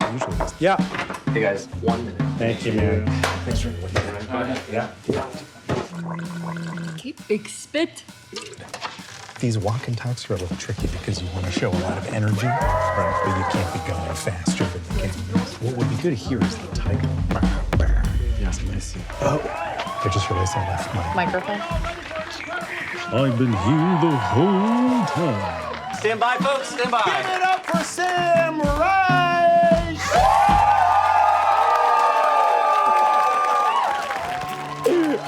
it usually is. Yeah. Hey guys, 1 minute. Thank you, man. Thanks for looking around. Go ahead. Yeah. Okay, big spit. These walk and talks are a little tricky because you want to show a lot of energy, right? But you can't be going faster than the game is. What would be good here is the tiger. Yes, I see. Oh, I just realized I left my Microphone. I've been here the whole time. Stand by, folks. Stand by. Give it up for Sam Reich!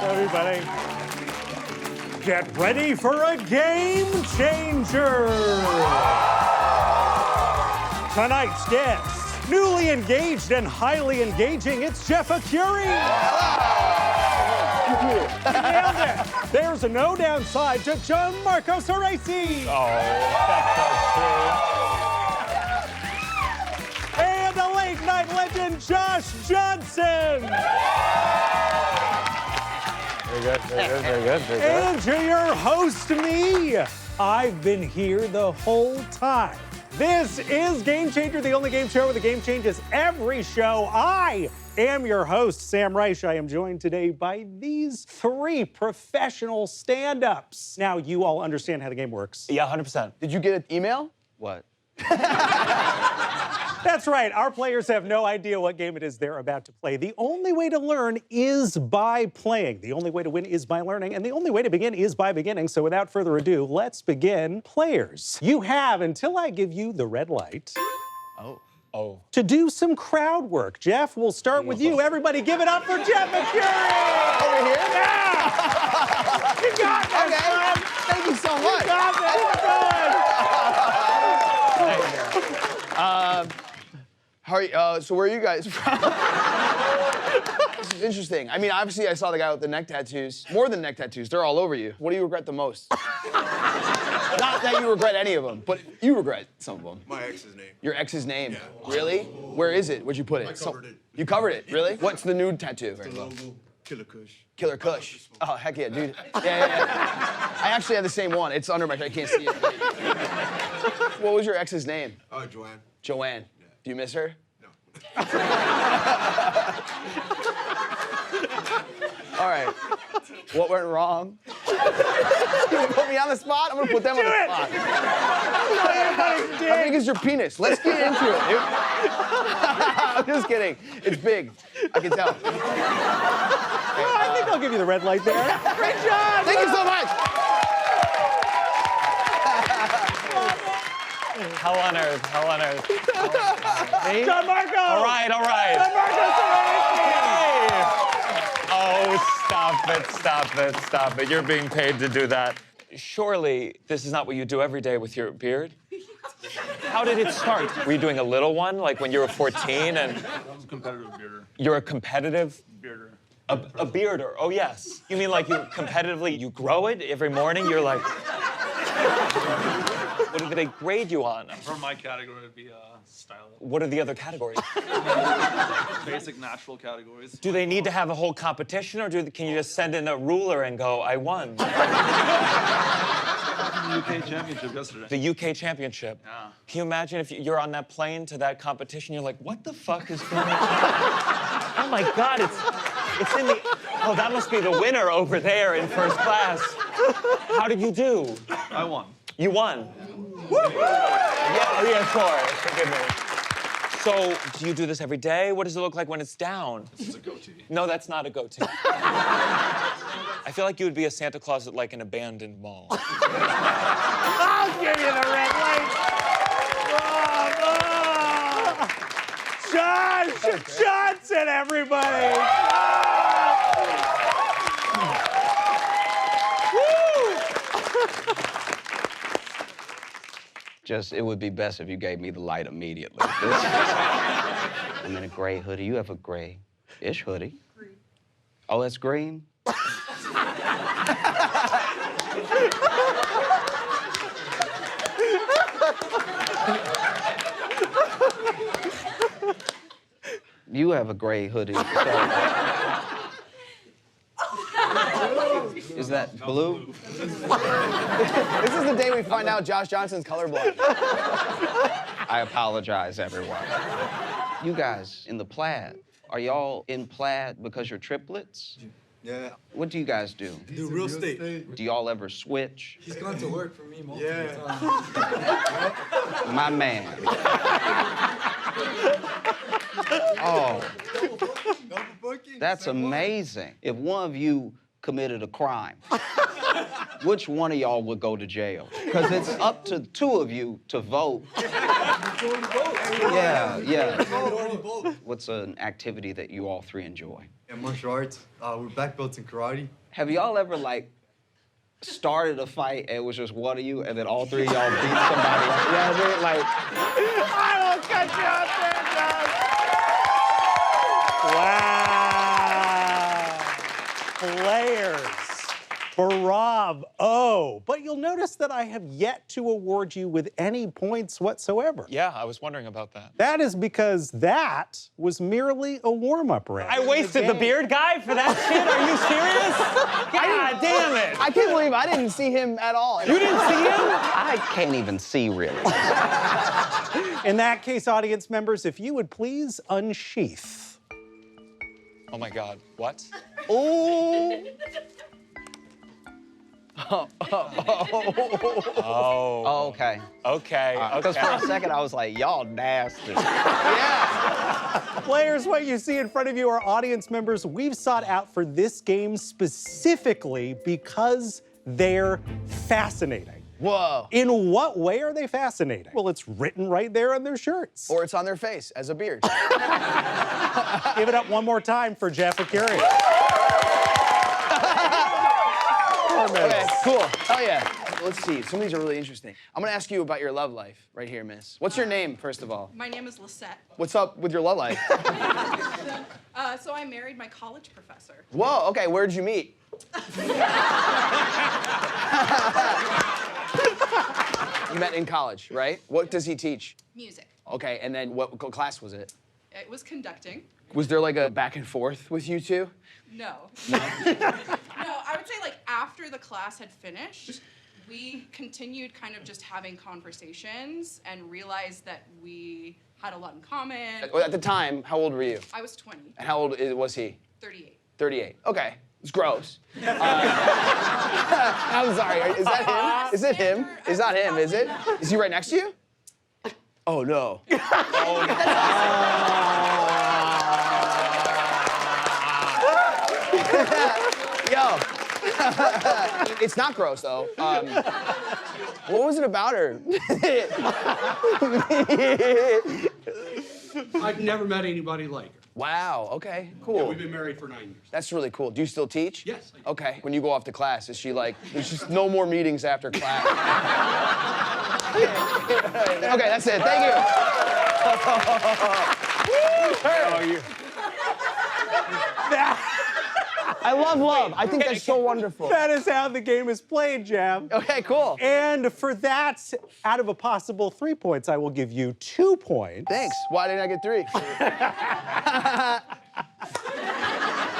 Everybody, get ready for a game changer! Tonight's guest, newly engaged and highly engaging, it's Jeff Arcuri. You nailed it. There's no downside to Gianmarco Soresi. And the late night legend, Josh Johnson. Very good, very good, very good, very good. And to your host, me. I've been here the whole time. This is Game Changer, the only game show where the game changes every show. I am your host, Sam Reich. I am joined today by these three professional stand-ups. Now, you all understand how the game works. Yeah, 100%. Did you get an email? What? That's right. Our players have no idea what game it is they're about to play. The only way to learn is by playing. The only way to win is by learning. And the only way to begin is by beginning. So without further ado, let's begin. Players, you have until I give you the red light to do some crowd work. Jeff, we'll start with you. Everybody give it up for Jeff Arcuri! Over here? Yeah! You got this, Okay. man! Thank you so much. You got this! How are you, so where are you guys from? This is interesting. I mean, obviously, I saw the guy with the neck tattoos. More than neck tattoos. They're all over you. What do you regret the most? Not that you regret any of them, but you regret some of them. My ex's name. Your ex's name? Yeah. Really? Where is it? Where'd you put it? I covered it. You covered it? Really? What's the nude tattoo? The logo, Killer Kush. Killer Kush. Oh, heck yeah, dude. Yeah. I actually have the same one. It's under my, I can't see it. What was your ex's name? Joanne. Joanne. Yeah. Do you miss her? No. All right. What went wrong? You put me on the spot? I'm gonna put them on the spot. How big is your penis? Let's get into it, dude. I'm just kidding. It's big. I can tell. I think I'll give you the red light there. Great job! Thank you so much. How on earth? How on earth? Gianmarco! All right, all right. Gianmarco Soresi! Oh, stop it, stop it, stop it. You're being paid to do that. Surely this is not what you do every day with your beard? How did it start? Were you doing a little one, like when you were 14 and... I'm a competitive bearder. You're a competitive... Bearder. A bearder, oh yes. You mean like you competitively, you grow it every morning, you're like... What do they grade you on? For my category, it'd be stylist. What are the other categories? Basic natural categories. Do they need to have a whole competition, or can you just send in a ruler and go, I won? UK championship yesterday. The UK championship. Yeah. Can you imagine if you're on that plane to that competition, you're like, what the fuck is going on? Oh my God, it's in the... Oh, that must be the winner over there in first class. How did you do? I won. You won. Yeah, sure. Forgive me. So, do you do this every day? What does it look like when it's down? This is a goatee. No, that's not a goatee. I feel like you would be a Santa Claus at like an abandoned mall. I'll give you the red light. Josh Johnson, everybody. Just, it would be best if you gave me the light immediately. I'm in a gray hoodie. You have a gray-ish hoodie. Green. Oh, that's green? You have a gray hoodie. So... Is that blue? This is the day we find out Josh Johnson's colorblind. I apologize, everyone. You guys in the plaid, are y'all in plaid because you're triplets? Yeah. What do you guys do? Do real estate. Do y'all ever switch? He's gone to work for me multiple times. My man. Oh, that's amazing. If one of you committed a crime, which one of y'all would go to jail? Because it's up to two of you to vote. Yeah, yeah. What's an activity that you all three enjoy? Yeah, martial arts. We're black belts in karate. Have y'all ever, like, started a fight and it was just one of you and then all three of y'all beat somebody up? You know what I mean? Like, I will cut you out there, John. Wow. Players. Bravo. But you'll notice that I have yet to award you with any points whatsoever. Yeah, I was wondering about that. That is because that was merely a warm-up round. I wasted the beard guy for that shit? Are you serious? God damn it. I can't believe I didn't see him at all. You didn't see him? I can't even see really. In that case, audience members, if you would please unsheath. Oh my God, what? Ooh. Oh. Oh, okay. Okay, Because for okay. a second I was like, y'all nasty. Players, what you see in front of you are audience members we've sought out for this game specifically because they're fascinating. Whoa. In what way are they fascinating? Well, it's written right there on their shirts. Or it's on their face as a beard. Give it up one more time for Jeff Arcuri. Okay, cool. Oh yeah. Let's see. Some of these are really interesting. I'm gonna ask you about your love life right here, miss. What's your name, first of all? My name is Lisette. What's up with your love life? So I married my college professor. Whoa, okay, where'd you meet? You met in college, right? What does he teach? Music. Okay, and then what class was it? It was conducting. Was there like a back and forth with you two? No. No, I would say like after the class had finished, we continued kind of just having conversations and realized that we had a lot in common. At the time, how old were you? I was 20, And how old was he? 38. 38. Okay, it's gross. I'm sorry, is that him? Is it him? It's not him, is it? Is he right next to you? Oh no. Yo. It's not gross though. What was it about her? I've never met anybody like her. Wow, okay, cool. Yeah, we've been married for 9 years. That's really cool. Do you still teach? Yes, I do. Okay. When you go off to class, is she like, there's just no more meetings after class? Okay, that's it. Thank you. I love love. I think that's so wonderful. That is how the game is played, Jam. Okay, cool. And for that, out of a possible 3 points, I will give you 2 points. Thanks. Why didn't I get 3?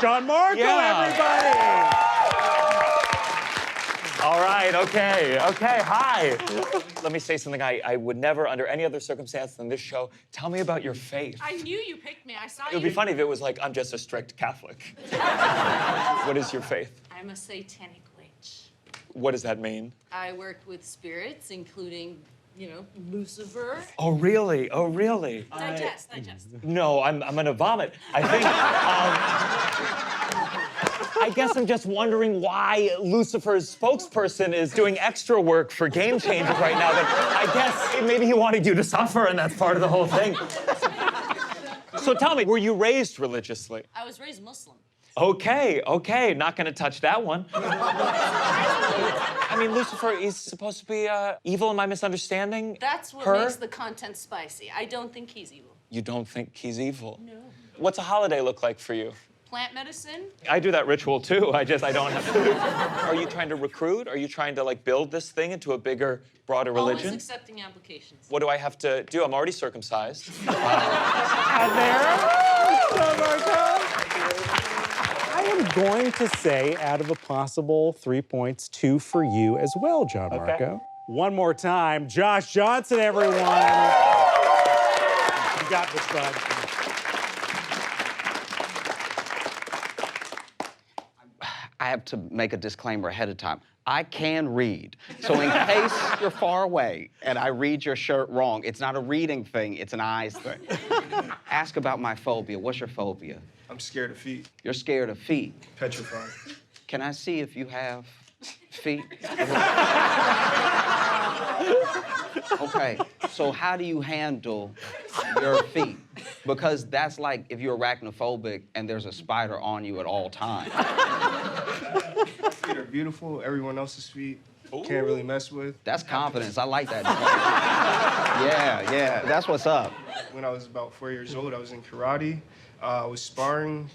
Gianmarco, Yeah. everybody! All right, okay, hi. Let me say something I would never, under any other circumstance than this show, tell me about your faith. I knew you picked me. I saw It would be funny if it was like, I'm just a strict Catholic. What is your faith? I'm a satanic witch. What does that mean? I work with spirits, including, Lucifer. Oh, really? Oh, really? Digest. No, I'm gonna vomit. I think, I guess I'm just wondering why Lucifer's spokesperson is doing extra work for Game Changers right now. But I guess maybe he wanted you to suffer, and that's part of the whole thing. So tell me, were you raised religiously? I was raised Muslim. Okay, not gonna touch that one. I mean, Lucifer is supposed to be evil, am I misunderstanding? That's what her? makes the content spicy. I don't think he's evil. You don't think he's evil? No. What's a holiday look like for you? Plant medicine? I do that ritual too, I don't have to. Are you trying to recruit? Are you trying to build this thing into a bigger, broader religion? Always accepting applications. What do I have to do? I'm already circumcised. I am going to say, out of a possible 3 points, 2 for you as well, Gianmarco. Okay. One more time, Josh Johnson, everyone. You got this, bud. I have to make a disclaimer ahead of time. I can read. So in case you're far away and I read your shirt wrong, it's not a reading thing, it's an eyes thing. Ask about my phobia. What's your phobia? I'm scared of feet. You're scared of feet. Petrified. Can I see if you have feet? Okay, so how do you handle your feet? Because that's like if you're arachnophobic and there's a spider on you at all times. Feet are beautiful. Everyone else's feet can't really mess with. That's confidence. I like that. Yeah, that's what's up. When I was about 4 years old, I was in karate. I was sparring.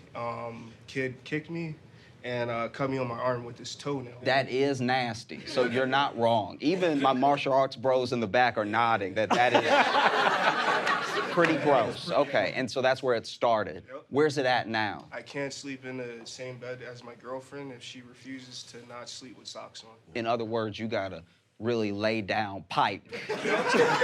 Kid kicked me and cut me on my arm with his toenail. That is nasty, so you're not wrong. Even my martial arts bros in the back are nodding that is pretty gross. Okay, and so that's where it started. Yep. Where's it at now? I can't sleep in the same bed as my girlfriend if she refuses to not sleep with socks on. In other words, you gotta really lay down pipe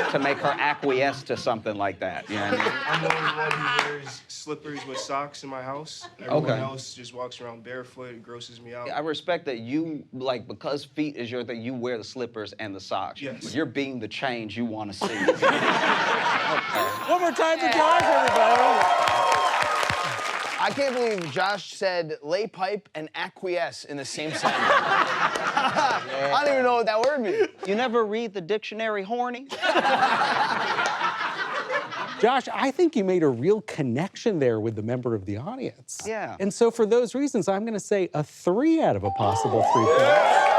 to make her acquiesce to something like that. You know what I mean? I'm the only one who wears slippers with socks in my house. Everyone Okay. else just walks around barefoot. It grosses me out. I respect that you, like, because feet is your thing, you wear the slippers and the socks. Yes. You're being the change you want to see. Okay. One more time for Josh, everybody. I can't believe Josh said lay pipe and acquiesce in the same sentence. I don't even know what that word means. You never read the dictionary horny? Josh, I think you made a real connection there with the member of the audience. Yeah. And so for those reasons, I'm going to say a 3 out of a possible 3 points.